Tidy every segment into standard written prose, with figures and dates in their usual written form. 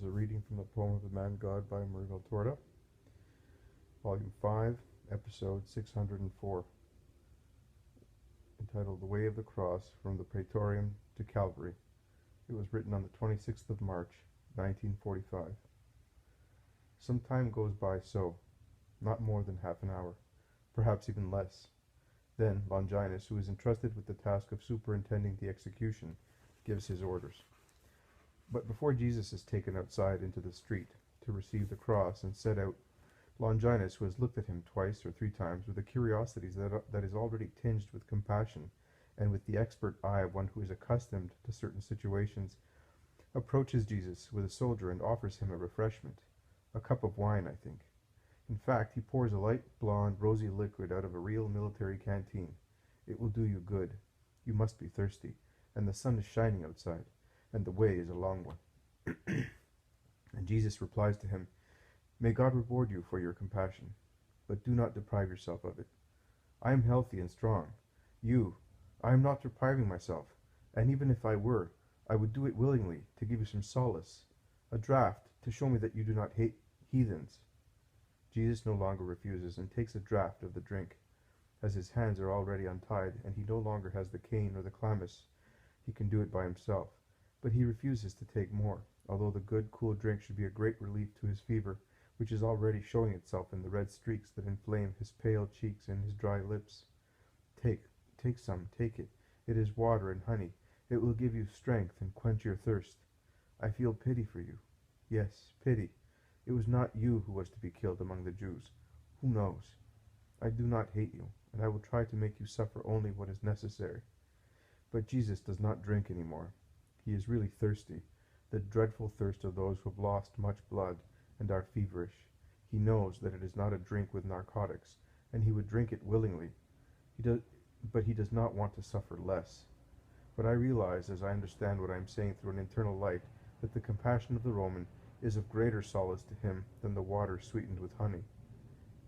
a reading from the poem of the Man God by Maria Valtorta, Volume 5, Episode 604, entitled The Way of the Cross from the Praetorium to Calvary. It was written on the 26th of March, 1945. Some time goes by so, not more than half an hour, perhaps even less. Then Longinus, who is entrusted with the task of superintending the execution, gives his orders. But before Jesus is taken outside into the street to receive the cross and set out, Longinus, who has looked at him twice or three times with a curiosity that is already tinged with compassion and with the expert eye of one who is accustomed to certain situations, approaches Jesus with a soldier and offers him a refreshment, a cup of wine, I think. In fact, he pours a light, blonde, rosy liquid out of a real military canteen. It will do you good. You must be thirsty, and the sun is shining outside, and the way is a long one. And Jesus replies to him, "May God reward you for your compassion, but do not deprive yourself of it. I am healthy and strong. I am not depriving myself, and even if I were, I would do it willingly to give you some solace, a draught to show me that you do not hate heathens." Jesus no longer refuses and takes a draught of the drink. As his hands are already untied and he no longer has the cane or the chlamys, he can do it by himself. But he refuses to take more, although the good, cool drink should be a great relief to his fever, which is already showing itself in the red streaks that inflame his pale cheeks and his dry lips. Take some, take it. It is water and honey. It will give you strength and quench your thirst. I feel pity for you. Yes, pity. It was not you who was to be killed among the Jews. Who knows? I do not hate you, and I will try to make you suffer only what is necessary. But Jesus does not drink any more. He is really thirsty, the dreadful thirst of those who have lost much blood and are feverish. He knows that it is not a drink with narcotics, and he would drink it willingly. But he does not want to suffer less. But I realize, as I understand what I am saying through an internal light, that the compassion of the Roman is of greater solace to him than the water sweetened with honey.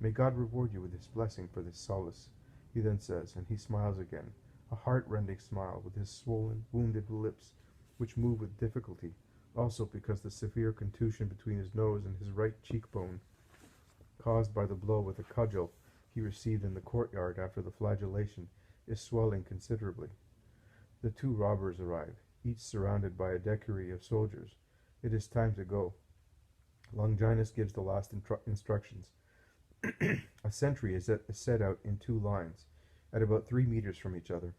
May God reward you with his blessing for this solace, he then says, and he smiles again, a heart-rending smile with his swollen, wounded lips, which move with difficulty, also because the severe contusion between his nose and his right cheekbone, caused by the blow with a cudgel he received in the courtyard after the flagellation, is swelling considerably. The two robbers arrive, each surrounded by a decury of soldiers. It is time to go. Longinus gives the last instructions. A sentry is set out in two lines, at about 3 meters from each other,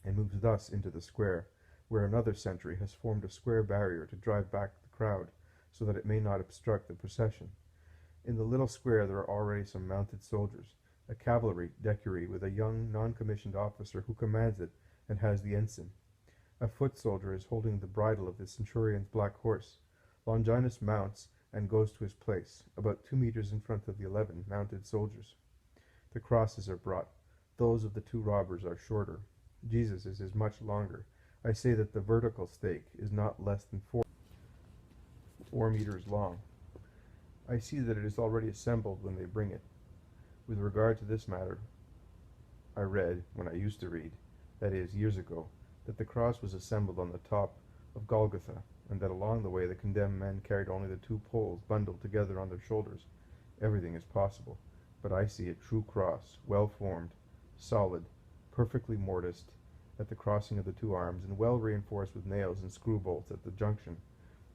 and moves thus into the square, where another sentry has formed a square barrier to drive back the crowd, so that it may not obstruct the procession. In the little square there are already some mounted soldiers, a cavalry decury with a young non-commissioned officer who commands it and has the ensign. A foot soldier is holding the bridle of the centurion's black horse. Longinus mounts and goes to his place, about 2 meters in front of the 11 mounted soldiers. The crosses are brought. Those of the two robbers are shorter. Jesus's is much longer. I say that the vertical stake is not less than 4 meters long. I see that it is already assembled when they bring it. With regard to this matter, I read, when I used to read, that is, years ago, that the cross was assembled on the top of Golgotha, and that along the way the condemned men carried only the 2 poles bundled together on their shoulders. Everything is possible, but I see a true cross, well formed, solid, perfectly mortised at the crossing of the 2 arms, and well reinforced with nails and screw bolts at the junction.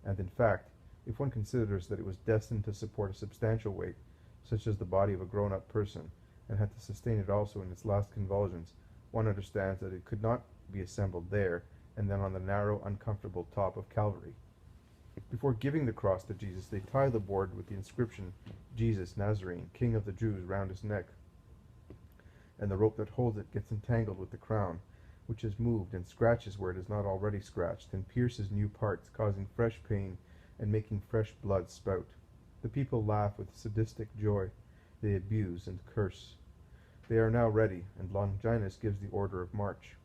And in fact, if one considers that it was destined to support a substantial weight, such as the body of a grown-up person, and had to sustain it also in its last convulsions, one understands that it could not be assembled there and then on the narrow, uncomfortable top of Calvary. Before giving the cross to Jesus, they tie the board with the inscription, "Jesus, Nazarene, King of the Jews," round his neck, and the rope that holds it gets entangled with the crown, which is moved and scratches where it is not already scratched, and pierces new parts, causing fresh pain and making fresh blood spout. The people laugh with sadistic joy. They abuse and curse. They are now ready, and Longinus gives the order of march.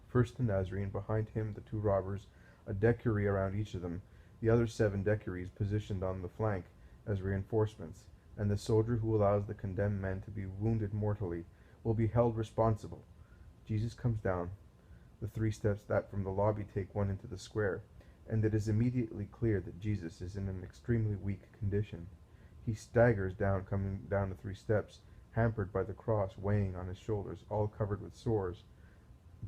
First the Nazarene, behind him the 2 robbers, a decury around each of them, the other 7 decuries positioned on the flank as reinforcements, and the soldier who allows the condemned men to be wounded mortally will be held responsible. Jesus comes down the 3 steps that from the lobby take one into the square, and it is immediately clear that Jesus is in an extremely weak condition. He staggers down, coming down the 3 steps, hampered by the cross weighing on his shoulders, all covered with sores,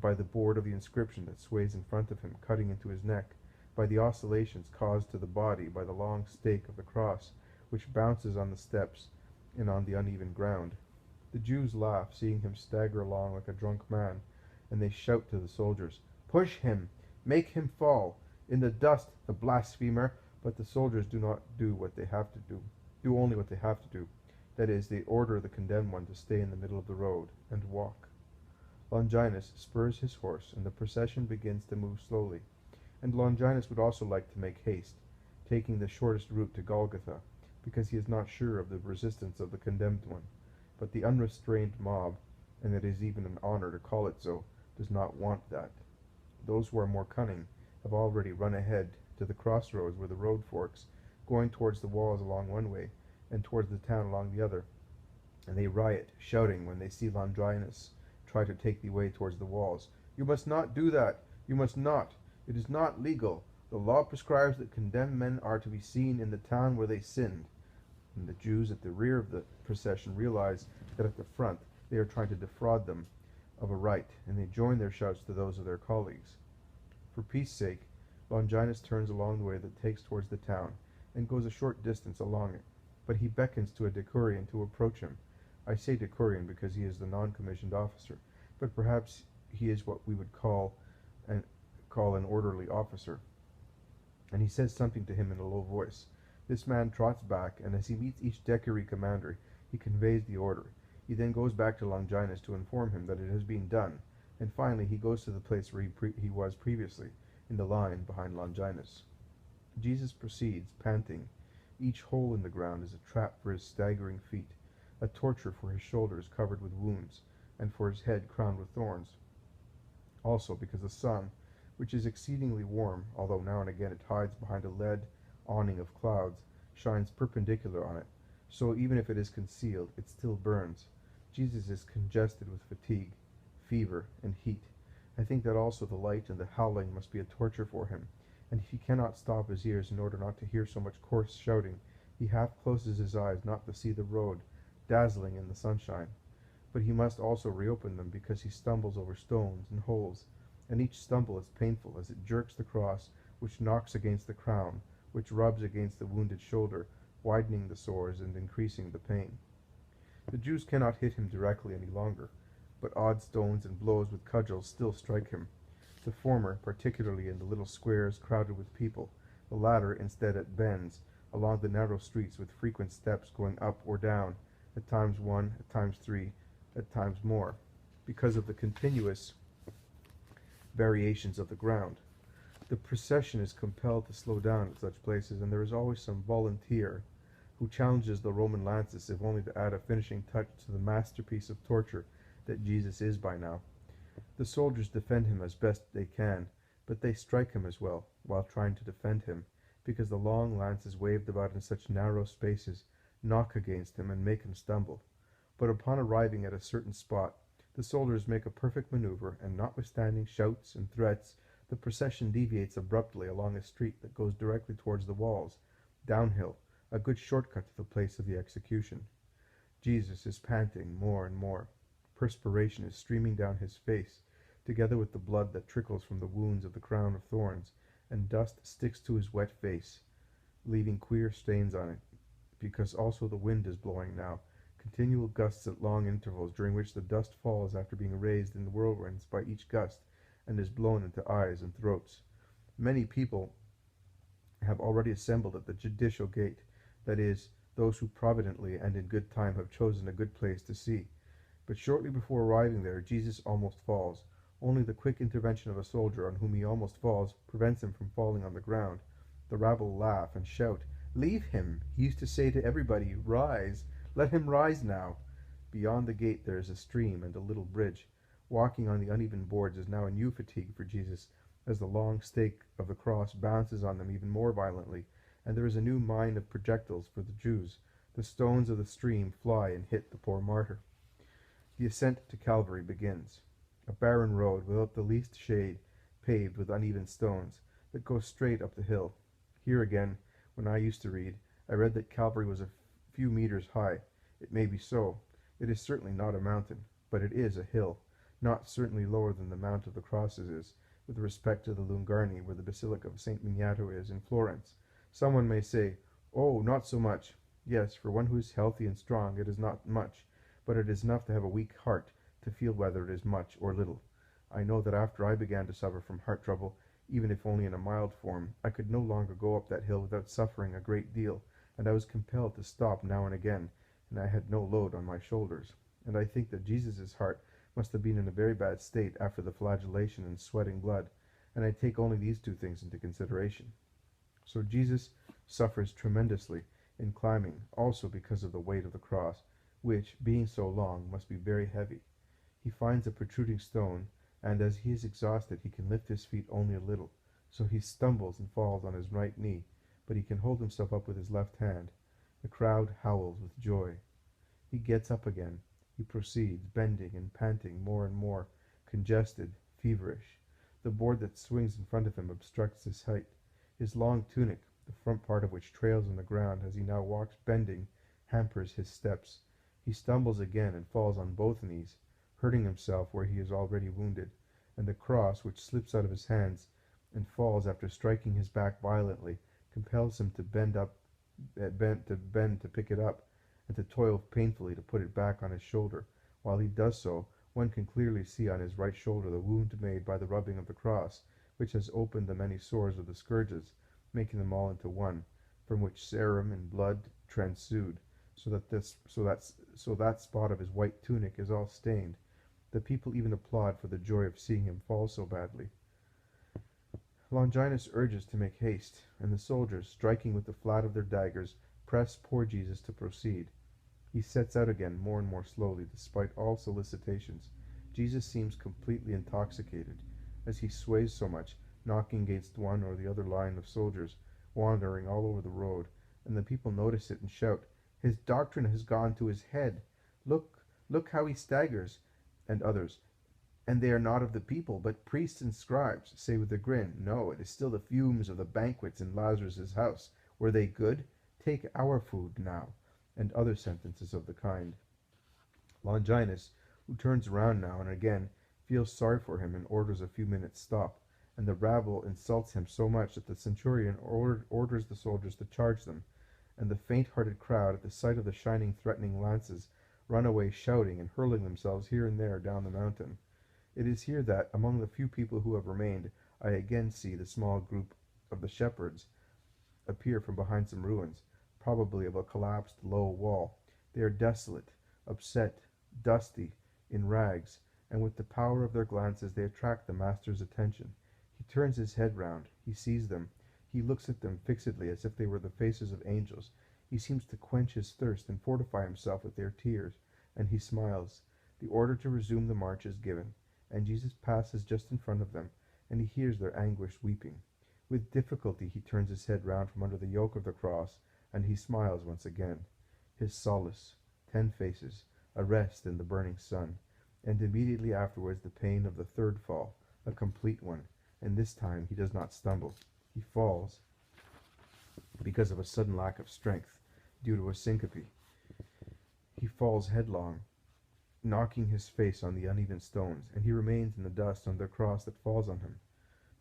by the board of the inscription that sways in front of him, cutting into his neck, by the oscillations caused to the body by the long stake of the cross, which bounces on the steps and on the uneven ground. The Jews laugh, seeing him stagger along like a drunk man, and they shout to the soldiers, "Push him! Make him fall! In the dust, the blasphemer!" But the soldiers do not do what they have to do. Do only what they have to do. That is, they order the condemned one to stay in the middle of the road and walk. Longinus spurs his horse, and the procession begins to move slowly. And Longinus would also like to make haste, taking the shortest route to Golgotha, because he is not sure of the resistance of the condemned one. But the unrestrained mob, and it is even an honor to call it so, does not want that. Those who are more cunning have already run ahead to the crossroads where the road forks, going towards the walls along one way, and towards the town along the other. And they riot, shouting when they see Longinus try to take the way towards the walls. "You must not do that! You must not! It is not legal! The law prescribes that condemned men are to be seen in the town where they sinned." And the Jews at the rear of the procession realize that at the front they are trying to defraud them of a right, and they join their shouts to those of their colleagues. For peace sake, Longinus turns along the way that takes towards the town, and goes a short distance along it. But he beckons to a decurion to approach him. I say decurion because he is the non-commissioned officer, but perhaps he is what we would call an orderly officer. And he says something to him in a low voice. This man trots back, and as he meets each decury commander, he conveys the order. He then goes back to Longinus to inform him that it has been done, and finally he goes to the place where he was previously, in the line behind Longinus. Jesus proceeds, panting. Each hole in the ground is a trap for his staggering feet, a torture for his shoulders covered with wounds, and for his head crowned with thorns. Also because the sun, which is exceedingly warm, although now and again it hides behind a lead awning of clouds, shines perpendicular on it, so even if it is concealed, it still burns. Jesus is congested with fatigue, fever, and heat. I think that also the light and the howling must be a torture for him, and if he cannot stop his ears in order not to hear so much coarse shouting, he half closes his eyes not to see the road, dazzling in the sunshine. But he must also reopen them because he stumbles over stones and holes, and each stumble is painful as it jerks the cross, which knocks against the crown, which rubs against the wounded shoulder, widening the sores and increasing the pain. The Jews cannot hit him directly any longer, but odd stones and blows with cudgels still strike him. The former, particularly in the little squares crowded with people, the latter instead at bends, along the narrow streets with frequent steps going up or down, at times 1, at times 3, at times more, because of the continuous variations of the ground. The procession is compelled to slow down at such places, and there is always some volunteer who challenges the Roman lances if only to add a finishing touch to the masterpiece of torture that Jesus is by now. The soldiers defend him as best they can, but they strike him as well, while trying to defend him, because the long lances waved about in such narrow spaces knock against him and make him stumble. But upon arriving at a certain spot, the soldiers make a perfect maneuver, and notwithstanding shouts and threats, the procession deviates abruptly along a street that goes directly towards the walls, downhill, a good shortcut to the place of the execution. Jesus is panting more and more. Perspiration is streaming down his face, together with the blood that trickles from the wounds of the crown of thorns, and dust sticks to his wet face, leaving queer stains on it, because also the wind is blowing now, continual gusts at long intervals, during which the dust falls after being raised in whirlwinds by each gust, and is blown into eyes and throats. Many people have already assembled at the judicial gate, that is, those who providently and in good time have chosen a good place to see. But shortly before arriving there, Jesus almost falls. Only the quick intervention of a soldier on whom he almost falls prevents him from falling on the ground. The rabble laugh and shout, "Leave him! He used to say to everybody, 'Rise! Let him rise now!'" Beyond the gate there is a stream and a little bridge. Walking on the uneven boards is now a new fatigue for Jesus, as the long stake of the cross bounces on them even more violently, and there is a new mine of projectiles for the Jews. The stones of the stream fly and hit the poor martyr. The ascent to Calvary begins. A barren road without the least shade, paved with uneven stones. that goes straight up the hill. Here again, when I used to read, I read that Calvary was a few meters high. It may be so. It is certainly not a mountain, but it is a hill, not certainly lower than the Mount of the Crosses is, with respect to the Lungarni, where the Basilica of St. Miniato is, in Florence. Someone may say, "Oh, not so much." Yes, for one who is healthy and strong, it is not much, but it is enough to have a weak heart to feel whether it is much or little. I know that after I began to suffer from heart trouble, even if only in a mild form, I could no longer go up that hill without suffering a great deal, and I was compelled to stop now and again, and I had no load on my shoulders. And I think that Jesus' heart must have been in a very bad state after the flagellation and sweating blood, and I take only these two things into consideration. So Jesus suffers tremendously in climbing, also because of the weight of the cross, which, being so long, must be very heavy. He finds a protruding stone, and as he is exhausted he can lift his feet only a little, so he stumbles and falls on his right knee, but he can hold himself up with his left hand. The crowd howls with joy. He gets up again. He proceeds, bending and panting more and more, congested, feverish. The board that swings in front of him obstructs his height. His long tunic, the front part of which trails on the ground as he now walks bending, hampers his steps. He stumbles again and falls on both knees, hurting himself where he is already wounded, and the cross, which slips out of his hands and falls after striking his back violently, compels him to bend to pick it up, and to toil painfully to put it back on his shoulder. While he does so, one can clearly see on his right shoulder the wound made by the rubbing of the cross, which has opened the many sores of the scourges, making them all into one, from which serum and blood transsued, so that spot of his white tunic is all stained. The people even applaud for the joy of seeing him fall so badly. Longinus urges to make haste, and the soldiers, striking with the flat of their daggers, press poor Jesus to proceed. He sets out again more and more slowly, despite all solicitations. Jesus seems completely intoxicated, as he sways so much, knocking against one or the other line of soldiers, wandering all over the road, and the people notice it and shout, "His doctrine has gone to his head. Look how he staggers." And others, "And they are not of the people, but priests and scribes," say with a grin, "No, it is still the fumes of the banquets in Lazarus' house. Were they good? Take our food now," and other sentences of the kind. Longinus, who turns around now and again, feels sorry for him and orders a few minutes' stop, and the rabble insults him so much that the centurion orders the soldiers to charge them, and the faint-hearted crowd, at the sight of the shining, threatening lances, run away shouting and hurling themselves here and there down the mountain. It is here that, among the few people who have remained, I again see the small group of the shepherds appear from behind some ruins, probably of a collapsed low wall. They are desolate, upset, dusty, in rags, and with the power of their glances they attract the master's attention. He turns his head round. He sees them. He looks at them fixedly as if they were the faces of angels. He seems to quench his thirst and fortify himself with their tears, and he smiles. The order to resume the march is given, and Jesus passes just in front of them, and he hears their anguished weeping. With difficulty he turns his head round from under the yoke of the cross, and he smiles once again. His solace, 10 faces, a rest in the burning sun, and immediately afterwards the pain of the third fall, a complete one, and this time he does not stumble. He falls because of a sudden lack of strength, due to a syncope. He falls headlong, knocking his face on the uneven stones, and he remains in the dust under the cross that falls on him.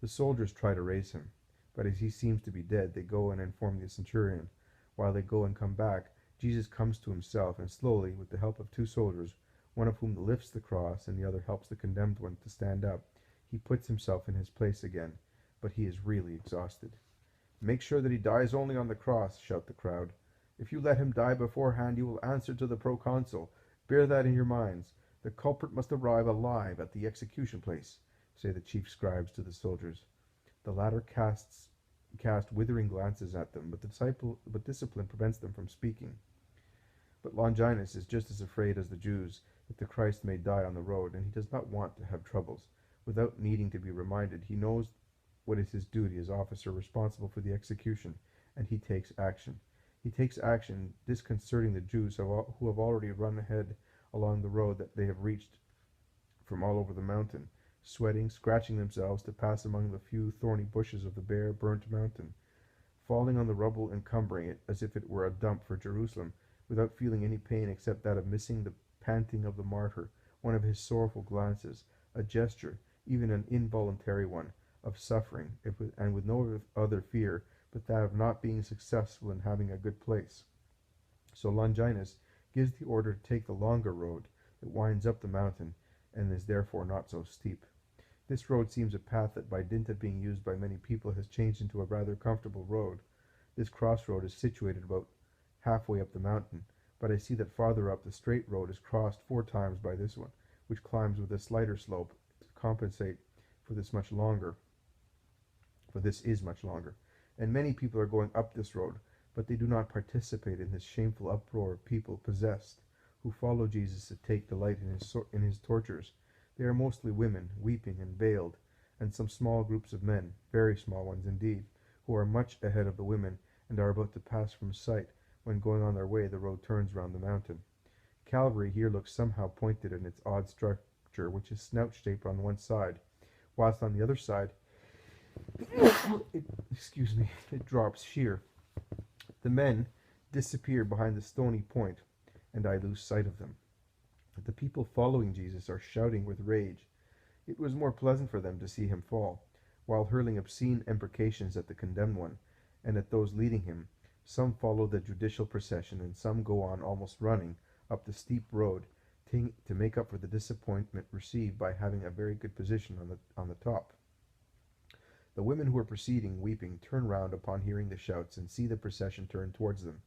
The soldiers try to raise him, but as he seems to be dead, they go and inform the centurion. While they go and come back, Jesus comes to himself, and slowly, with the help of 2 soldiers, one of whom lifts the cross and the other helps the condemned one to stand up, he puts himself in his place again, but he is really exhausted. "Make sure that he dies only on the cross," shout the crowd. "If you let him die beforehand, you will answer to the proconsul. Bear that in your minds. The culprit must arrive alive at the execution place," say the chief scribes to the soldiers. The latter cast withering glances at them, but discipline prevents them from speaking. But Longinus is just as afraid as the Jews that the Christ may die on the road, and he does not want to have troubles. Without needing to be reminded, he knows what is his duty as officer responsible for the execution, and he takes action. He takes action disconcerting the Jews who have already run ahead along the road that they have reached from all over the mountain, sweating, scratching themselves to pass among the few thorny bushes of the bare, burnt mountain, falling on the rubble, encumbering it as if it were a dump for Jerusalem, without feeling any pain except that of missing the panting of the martyr, one of his sorrowful glances, a gesture, even an involuntary one, of suffering, and with no other fear but that of not being successful in having a good place. So Longinus gives the order to take the longer road that winds up the mountain, and is therefore not so steep. This road seems a path that by dint of being used by many people has changed into a rather comfortable road. This crossroad is situated about halfway up the mountain, but I see that farther up the straight road is crossed 4 times by this one, which climbs with a slighter slope to compensate for this much longer, for this is much longer. And many people are going up this road, but they do not participate in this shameful uproar of people possessed, who follow Jesus to take delight in his tortures. They are mostly women, weeping and veiled, and some small groups of men, very small ones indeed, who are much ahead of the women, and are about to pass from sight. When going on their way, the road turns round the mountain. Calvary here looks somehow pointed in its odd structure, which is snout-shaped on one side, whilst on the other side, it drops sheer. The men disappear behind the stony point, and I lose sight of them. The people following Jesus are shouting with rage. It was more pleasant for them to see him fall, while hurling obscene imprecations at the condemned one, and at those leading him. Some follow the judicial procession, and some go on almost running up the steep road to make up for the disappointment received by having a very good position on the top. The women who are proceeding, weeping, turn round upon hearing the shouts, and see the procession turn towards them.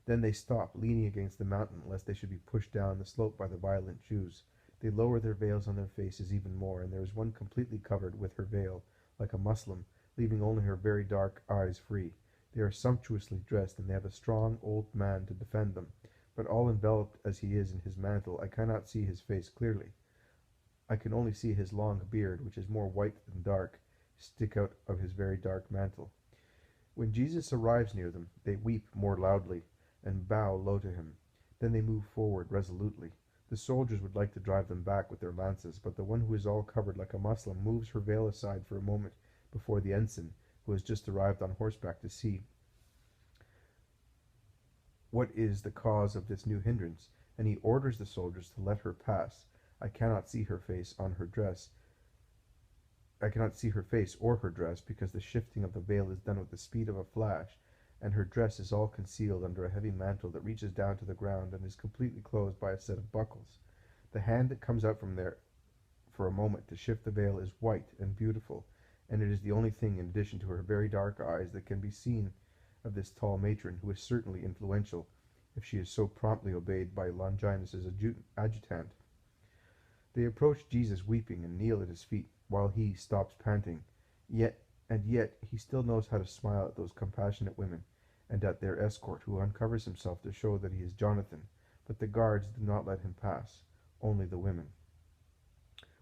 Then they stop, leaning against the mountain, lest they should be pushed down the slope by the violent Jews. They lower their veils on their faces even more, and there is one completely covered with her veil, like a Moslem, leaving only her very dark eyes free. They are sumptuously dressed, and they have a strong old man to defend them. But all enveloped as he is in his mantle, I cannot see his face clearly. I can only see his long beard, which is more white than dark, stick out of his very dark mantle. When Jesus arrives near them, they weep more loudly, and bow low to him. Then they move forward resolutely. The soldiers would like to drive them back with their lances, but the one who is all covered like a Moslem moves her veil aside for a moment before the ensign, who has just arrived on horseback to see what is the cause of this new hindrance, and he orders the soldiers to let her pass. I cannot see her face or her dress, because the shifting of the veil is done with the speed of a flash, and her dress is all concealed under a heavy mantle that reaches down to the ground and is completely closed by a set of buckles. The hand that comes out from there for a moment to shift the veil is white and beautiful, and it is the only thing, in addition to her very dark eyes, that can be seen of this tall matron, who is certainly influential, if she is so promptly obeyed by Longinus's adjutant. They approach Jesus weeping and kneel at his feet, while he stops panting. Yet he still knows how to smile at those compassionate women, and at their escort, who uncovers himself to show that he is Jonathan. But the guards do not let him pass, only the women.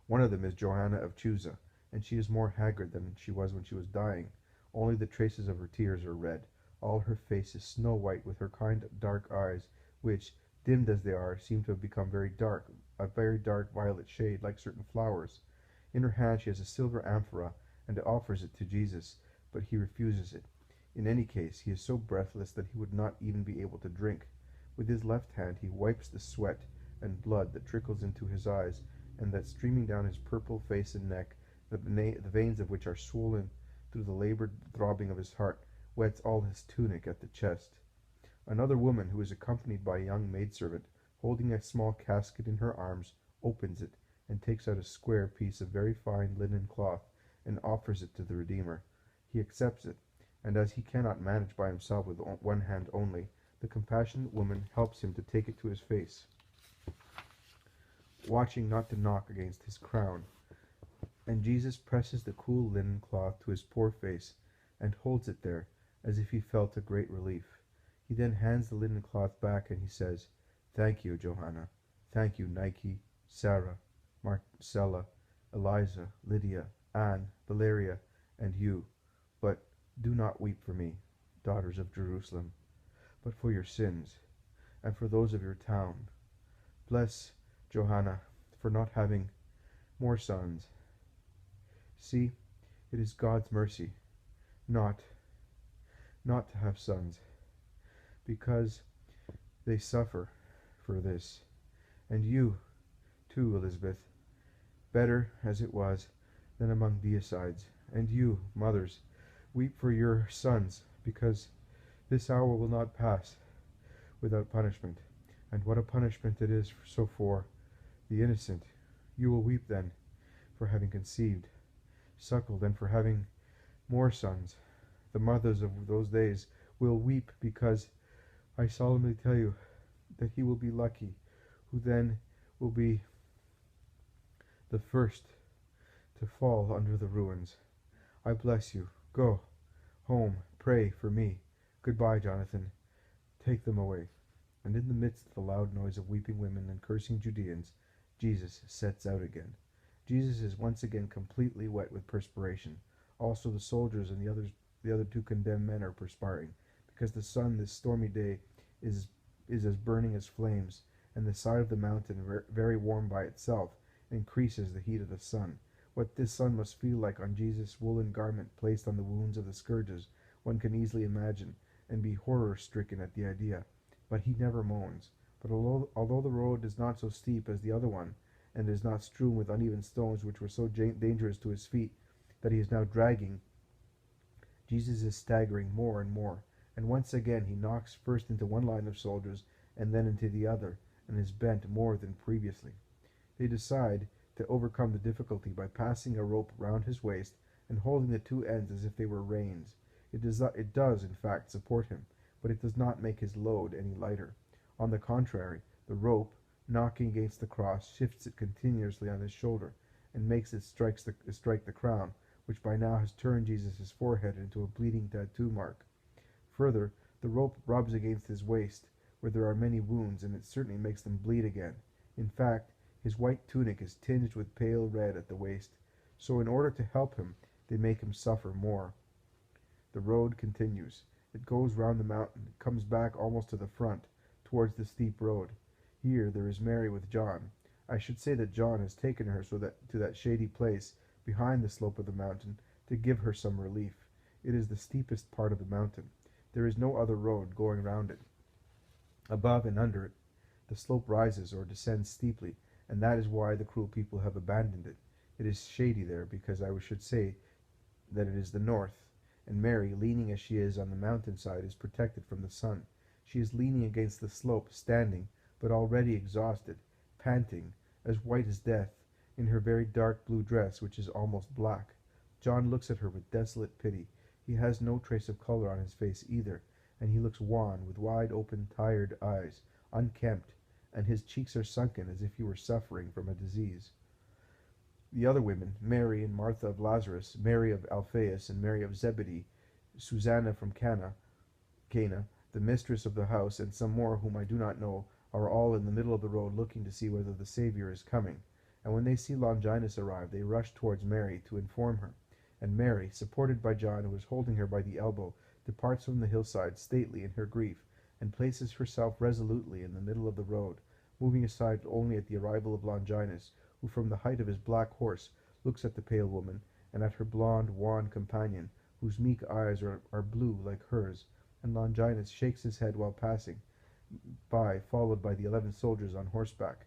One of them is Johanna of Chuza, and she is more haggard than she was when she was dying. Only the traces of her tears are red. All her face is snow white, with her kind dark eyes, which, dimmed as they are, seem to have become very dark, a very dark violet shade, like certain flowers. In her hand she has a silver amphora, and offers it to Jesus, but he refuses it. In any case, he is so breathless that he would not even be able to drink. With his left hand he wipes the sweat and blood that trickles into his eyes, and that streaming down his purple face and neck, the veins of which are swollen through the labored throbbing of his heart, wets all his tunic at the chest. Another woman, who is accompanied by a young maidservant, holding a small casket in her arms, opens it, and takes out a square piece of very fine linen cloth, and offers it to the Redeemer. He accepts it, and as he cannot manage by himself with one hand only, the compassionate woman helps him to take it to his face, watching not to knock against his crown. And Jesus presses the cool linen cloth to his poor face, and holds it there, as if he felt a great relief. He then hands the linen cloth back, and he says, "Thank you, Johanna. Thank you, Nike, Sarah, Marcella, Eliza, Lydia, Anne, Valeria, and you. But do not weep for me, daughters of Jerusalem, but for your sins, and for those of your town. Bless Johanna for not having more sons, See, it is God's mercy, not to have sons, because they suffer for this. And you, too, Elizabeth, better as it was than among deicides. And you, mothers, weep for your sons, because this hour will not pass without punishment. And what a punishment it is for the innocent. You will weep then for having conceived, suckled, and for having more sons. The mothers of those days will weep, because I solemnly tell you that he will be lucky who then will be the first to fall under the ruins. I bless you. Go home, pray for me. Goodbye, Jonathan. Take them away. And in the midst of the loud noise of weeping women and cursing Judeans, Jesus sets out again. Jesus is once again completely wet with perspiration. Also the soldiers and the other two condemned men are perspiring, because the sun this stormy day is as burning as flames, and the side of the mountain, very warm by itself, increases the heat of the sun. What this sun must feel like on Jesus' woolen garment placed on the wounds of the scourges, one can easily imagine, and be horror-stricken at the idea. But he never moans. But although the road is not so steep as the other one, and is not strewn with uneven stones which were so dangerous to his feet that he is now dragging, Jesus is staggering more and more, and once again he knocks first into one line of soldiers and then into the other, and is bent more than previously. They decide to overcome the difficulty by passing a rope round his waist and holding the two ends as if they were reins. It does, in fact, support him, but it does not make his load any lighter. On the contrary, the rope, knocking against the cross, shifts it continuously on his shoulder, and makes it strike the crown, which by now has turned Jesus' forehead into a bleeding tattoo mark. Further, the rope rubs against his waist, where there are many wounds, and it certainly makes them bleed again. In fact, his white tunic is tinged with pale red at the waist, so in order to help him, they make him suffer more. The road continues. It goes round the mountain, it comes back almost to the front, towards the steep road. Here there is Mary with John. I should say that John has taken her to that shady place behind the slope of the mountain to give her some relief. It is the steepest part of the mountain. There is no other road going round it. Above and under it, the slope rises or descends steeply, and that is why the cruel people have abandoned it. It is shady there, because I should say that it is the north, and Mary, leaning as she is on the mountainside, is protected from the sun. She is leaning against the slope, standing, but already exhausted, panting, as white as death, in her very dark blue dress, which is almost black. John looks at her with desolate pity. He has no trace of color on his face either, and he looks wan, with wide-open, tired eyes, unkempt, and his cheeks are sunken as if he were suffering from a disease. The other women, Mary and Martha of Lazarus, Mary of Alphaeus and Mary of Zebedee, Susanna from Cana, the mistress of the house, and some more whom I do not know, are all in the middle of the road looking to see whether the Saviour is coming. And when they see Longinus arrive, they rush towards Mary to inform her. And Mary, supported by John, who is holding her by the elbow, departs from the hillside, stately in her grief, and places herself resolutely in the middle of the road, moving aside only at the arrival of Longinus, who from the height of his black horse looks at the pale woman, and at her blond, wan companion, whose meek eyes are blue like hers, and Longinus shakes his head while passing by, followed by the 11 soldiers on horseback.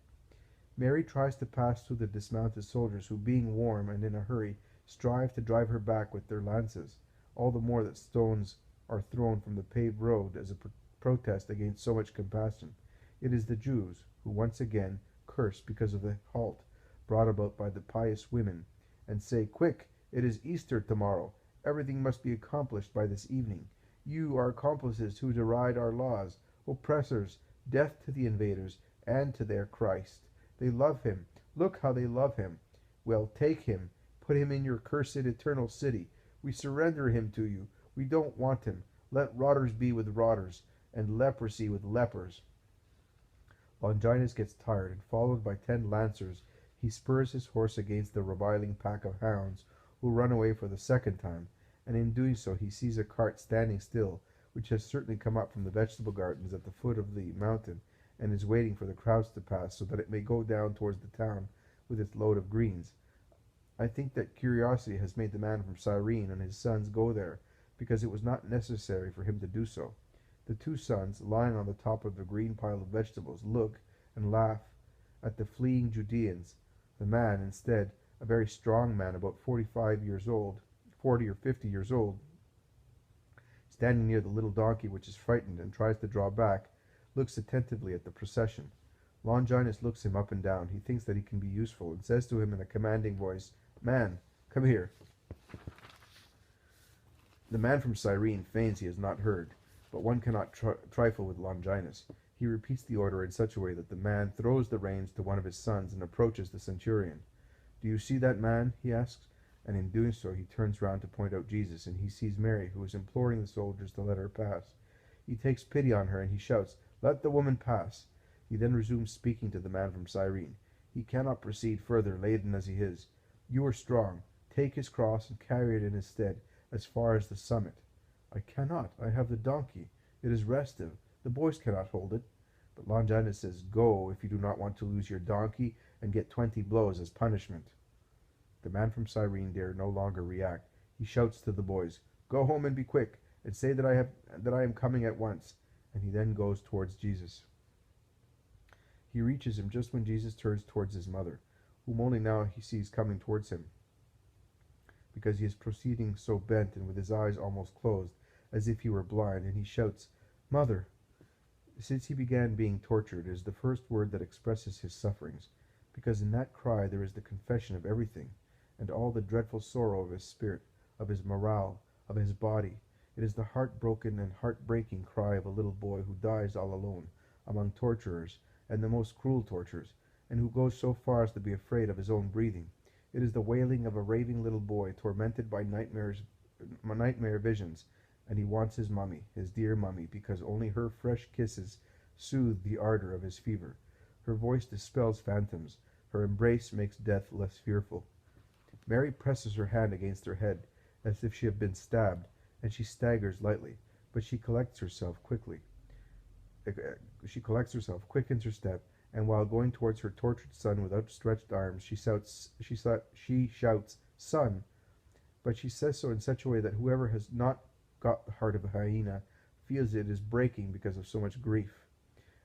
Mary tries to pass through the dismounted soldiers, who, being warm and in a hurry, strive to drive her back with their lances, all the more that stones are thrown from the paved road as a protest against so much compassion. It is the Jews, who once again curse because of the halt brought about by the pious women, and say, "Quick, it is Easter tomorrow. Everything must be accomplished by this evening. You are accomplices who deride our laws, oppressors, death to the invaders, and to their Christ. They love him. Look how they love him. Well, take him. Put him in your cursed eternal city. We surrender him to you. We don't want him. Let rotters be with rotters, and leprosy with lepers." Longinus gets tired, and followed by 10 lancers, he spurs his horse against the reviling pack of hounds, who run away for the second time, and in doing so he sees a cart standing still, which has certainly come up from the vegetable gardens at the foot of the mountain, and is waiting for the crowds to pass, so that it may go down towards the town with its load of greens. I think that curiosity has made the man from Cyrene and his sons go there, because it was not necessary for him to do so. The two sons, lying on the top of the green pile of vegetables, look and laugh at the fleeing Judeans. The man, instead, a very strong man, about 40 or 50 years old, standing near the little donkey, which is frightened and tries to draw back, looks attentively at the procession. Longinus looks him up and down. He thinks that he can be useful, and says to him in a commanding voice, "Man, come here." The man from Cyrene feigns he has not heard, but one cannot trifle with Longinus. He repeats the order in such a way that the man throws the reins to one of his sons and approaches the centurion. "Do you see that man?" he asks, and in doing so he turns round to point out Jesus, and he sees Mary, who is imploring the soldiers to let her pass. He takes pity on her, and he shouts, "Let the woman pass." He then resumes speaking to the man from Cyrene. He cannot proceed further, laden as he is. "You are strong. Take his cross and carry it in his stead as far as the summit." "I cannot. I have the donkey. It is restive. The boys cannot hold it." But Longinus says, "Go, if you do not want to lose your donkey and get 20 blows as punishment." The man from Cyrene dare no longer react. He shouts to the boys, "Go home and be quick, and say that I am coming at once." And he then goes towards Jesus. He reaches him just when Jesus turns towards his mother, whom only now he sees coming towards him, because he is proceeding so bent and with his eyes almost closed, as if he were blind, and he shouts, "Mother!" Since he began being tortured, it is the first word that expresses his sufferings, because in that cry there is the confession of everything, and all the dreadful sorrow of his spirit, of his morale, of his body. It is the heartbroken and heartbreaking cry of a little boy who dies all alone, among torturers, and the most cruel tortures, and who goes so far as to be afraid of his own breathing. It is the wailing of a raving little boy, tormented by nightmare visions, and he wants his mummy, his dear mummy, because only her fresh kisses soothe the ardor of his fever. Her voice dispels phantoms. Her embrace makes death less fearful. Mary presses her hand against her head, as if she had been stabbed, and she staggers lightly, but she collects herself, quickens her step, and while going towards her tortured son with outstretched arms, she shouts, "Son!" But she says so in such a way that whoever has not got the heart of a hyena feels it is breaking because of so much grief.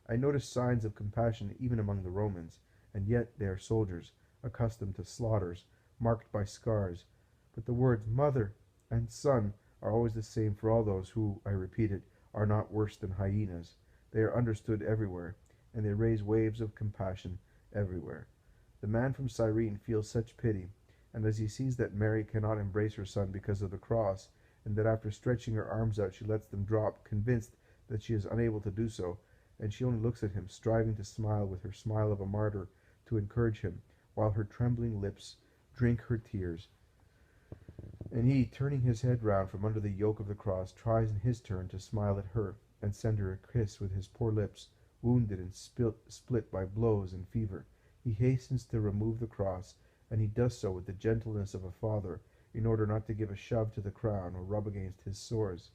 I notice signs of compassion even among the Romans, and yet they are soldiers, accustomed to slaughters, marked by scars. But the words "mother" and "son" are always the same for all those who, I repeat it, are not worse than hyenas. They are understood everywhere, and they raise waves of compassion everywhere. The man from Cyrene feels such pity, and as he sees that Mary cannot embrace her son because of the cross, and that after stretching her arms out she lets them drop, convinced that she is unable to do so, and she only looks at him, striving to smile with her smile of a martyr to encourage him, while her trembling lips drink her tears. And he, turning his head round from under the yoke of the cross, tries in his turn to smile at her, and send her a kiss with his poor lips, wounded and split by blows and fever. He hastens to remove the cross, and he does so with the gentleness of a father, in order not to give a shove to the crown or rub against his sores.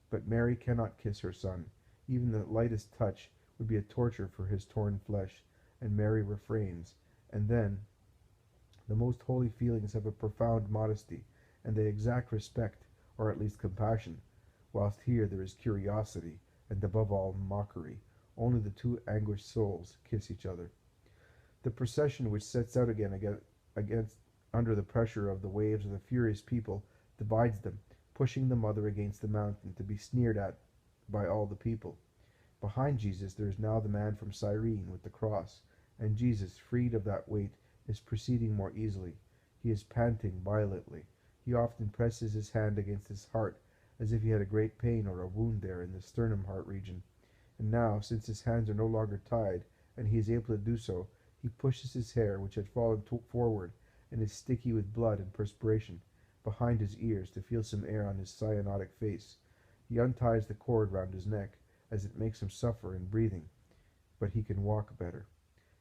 But Mary cannot kiss her son. Even the lightest touch would be a torture for his torn flesh, and Mary refrains. And then the most holy feelings have a profound modesty, and they exact respect, or at least compassion, whilst here there is curiosity, and above all mockery. Only the two anguished souls kiss each other. The procession, which sets out again under the pressure of the waves of the furious people, divides them, pushing the mother against the mountain to be sneered at by all the people. Behind Jesus there is now the man from Cyrene with the cross, and Jesus, freed of that weight, is proceeding more easily. He is panting violently. He often presses his hand against his heart, as if he had a great pain or a wound there in the sternum heart region. And now, since his hands are no longer tied, and he is able to do so, he pushes his hair, which had fallen forward, and is sticky with blood and perspiration, behind his ears, to feel some air on his cyanotic face. He unties the cord round his neck, as it makes him suffer in breathing, but he can walk better.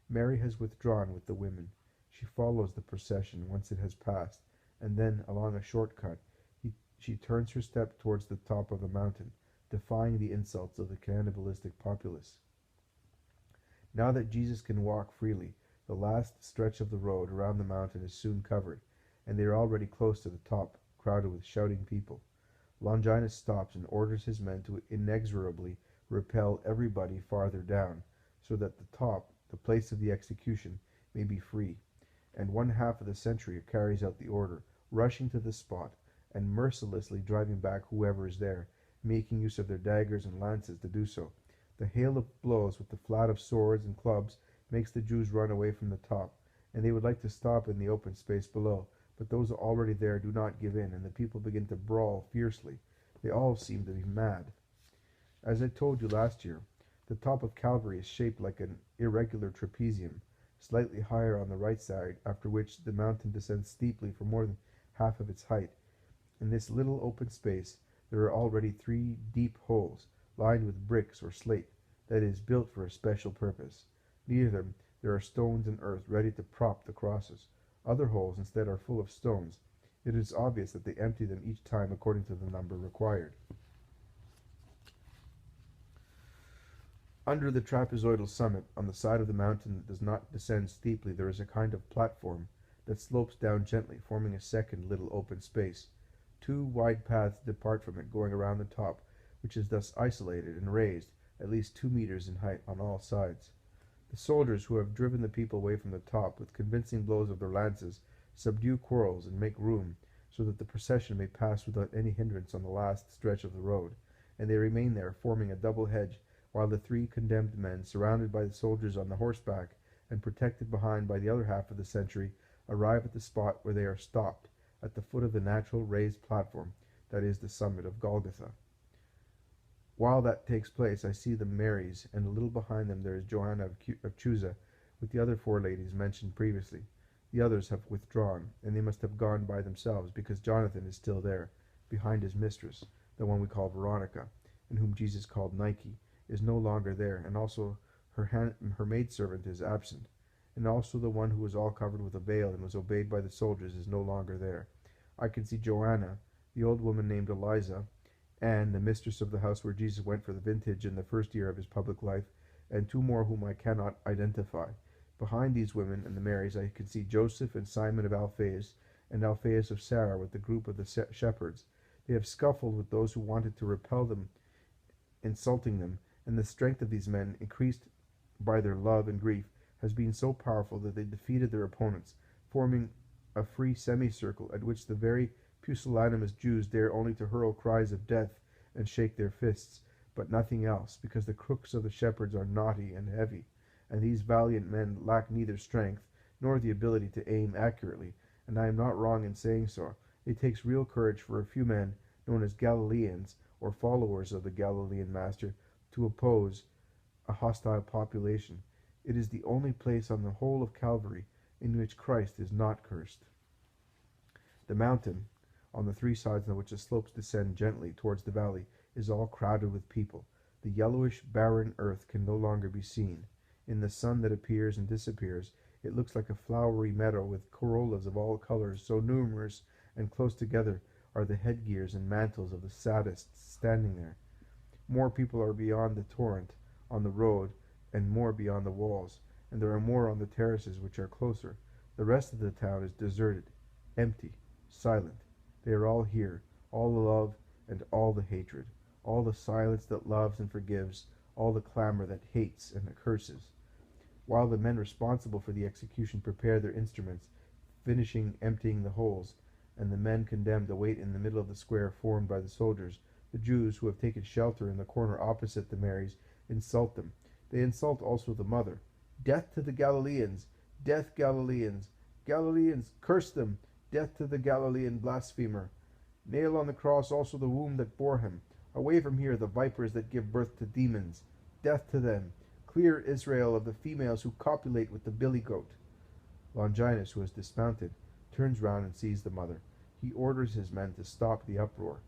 Mary has withdrawn with the women. She follows the procession once it has passed, and then, along a short cut, she turns her step towards the top of the mountain, defying the insults of the cannibalistic populace. Now that Jesus can walk freely, the last stretch of the road around the mountain is soon covered, and they are already close to the top, crowded with shouting people. Longinus stops and orders his men to inexorably repel everybody farther down, so that the top, the place of the execution, may be free, and one half of the century carries out the order, rushing to the spot, and mercilessly driving back whoever is there, making use of their daggers and lances to do so. The hail of blows with the flat of swords and clubs makes the Jews run away from the top, and they would like to stop in the open space below, but those already there do not give in, and the people begin to brawl fiercely. They all seem to be mad. As I told you last year, the top of Calvary is shaped like an irregular trapezium, slightly higher on the right side, after which the mountain descends steeply for more than half of its height. In this little open space there are already 3 deep holes, lined with bricks or slate, that is, built for a special purpose. Near them there are stones and earth ready to prop the crosses. Other holes instead are full of stones. It is obvious that they empty them each time according to the number required. Under the trapezoidal summit, on the side of the mountain that does not descend steeply, there is a kind of platform that slopes down gently, forming a second little open space. 2 wide paths depart from it, going around the top, which is thus isolated and raised at least 2 meters in height on all sides. The soldiers who have driven the people away from the top with convincing blows of their lances subdue quarrels and make room, so that the procession may pass without any hindrance on the last stretch of the road, and they remain there, forming a double hedge, while the 3 condemned men, surrounded by the soldiers on the horseback and protected behind by the other half of the century, arrive at the spot where they are stopped, at the foot of the natural raised platform, that is the summit of Golgotha. While that takes place, I see the Marys, and a little behind them there is Joanna of Chuza, with the other 4 ladies mentioned previously. The others have withdrawn, and they must have gone by themselves, because Jonathan is still there, behind his mistress, the one we call Veronica, and whom Jesus called Nike, is no longer there, and also her maidservant is absent, and also the one who was all covered with a veil and was obeyed by the soldiers is no longer there. I can see Joanna, the old woman named Eliza, Anne, the mistress of the house where Jesus went for the vintage in the first year of his public life, and 2 more whom I cannot identify. Behind these women and the Marys I can see Joseph and Simon of Alphaeus, and Alphaeus of Sarah with the group of the shepherds. They have scuffled with those who wanted to repel them, insulting them, and the strength of these men, increased by their love and grief, has been so powerful that they defeated their opponents, forming a free semicircle at which the very pusillanimous Jews dare only to hurl cries of death and shake their fists, but nothing else, because the crooks of the shepherds are knotty and heavy, and these valiant men lack neither strength nor the ability to aim accurately, and I am not wrong in saying so. It takes real courage for a few men, known as Galileans, or followers of the Galilean master, to oppose a hostile population. It is the only place on the whole of Calvary in which Christ is not cursed. The mountain, on the 3 sides on which the slopes descend gently towards the valley, is all crowded with people. The yellowish, barren earth can no longer be seen. In the sun that appears and disappears, it looks like a flowery meadow with corollas of all colors, so numerous and close together are the headgears and mantles of the sadists standing there. More people are beyond the torrent, on the road, and more beyond the walls, and there are more on the terraces which are closer. The rest of the town is deserted, empty, silent. They are all here, all the love and all the hatred, all the silence that loves and forgives, all the clamor that hates and curses. While the men responsible for the execution prepare their instruments, finishing emptying the holes, and the men condemned await in the middle of the square formed by the soldiers, the Jews, who have taken shelter in the corner opposite the Marys, insult them. They insult also the mother. Death to the Galileans! Death, Galileans! Galileans, curse them! Death to the Galilean blasphemer! Nail on the cross also the womb that bore him. Away from here, the vipers that give birth to demons. Death to them! Clear Israel of the females who copulate with the billy goat. Longinus, who has dismounted, turns round and sees the mother. He orders his men to stop the uproar.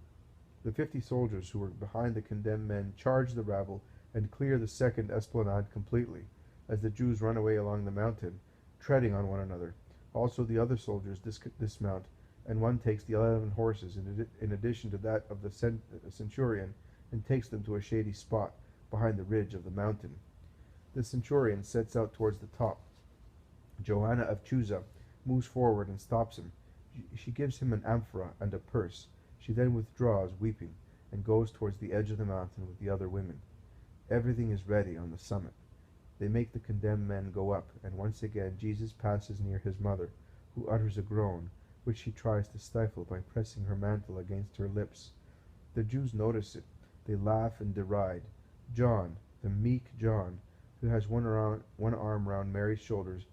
The 50 soldiers who were behind the condemned men charge the rabble and clear the second esplanade completely, as the Jews run away along the mountain, treading on one another. Also the other soldiers dismount, and one takes the 11 horses in addition to that of the centurion, and takes them to a shady spot behind the ridge of the mountain. The centurion sets out towards the top. Joanna of Chuza moves forward and stops him. She gives him an amphora and a purse. She then withdraws, weeping, and goes towards the edge of the mountain with the other women. Everything is ready on the summit. They make the condemned men go up, and once again Jesus passes near his mother, who utters a groan, which she tries to stifle by pressing her mantle against her lips. The Jews notice it. They laugh and deride. John, the meek John, who has one arm round Mary's shoulders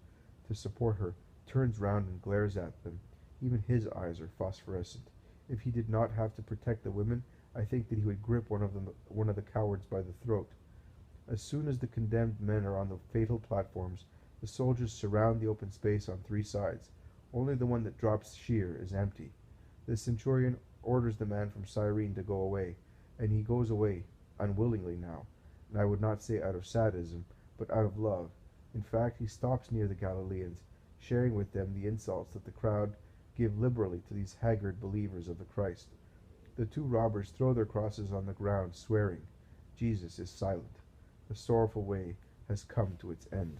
to support her, turns round and glares at them. Even his eyes are phosphorescent. If he did not have to protect the women, I think that he would grip one of the cowards by the throat. As soon as the condemned men are on the fatal platforms, the soldiers surround the open space on three sides. Only the one that drops sheer is empty. The centurion orders the man from Cyrene to go away, and he goes away, unwillingly now, and I would not say out of sadism, but out of love. In fact, he stops near the Galileans, sharing with them the insults that the crowd give liberally to these haggard believers of the Christ. The two robbers throw their crosses on the ground, swearing. Jesus is silent. The sorrowful way has come to its end.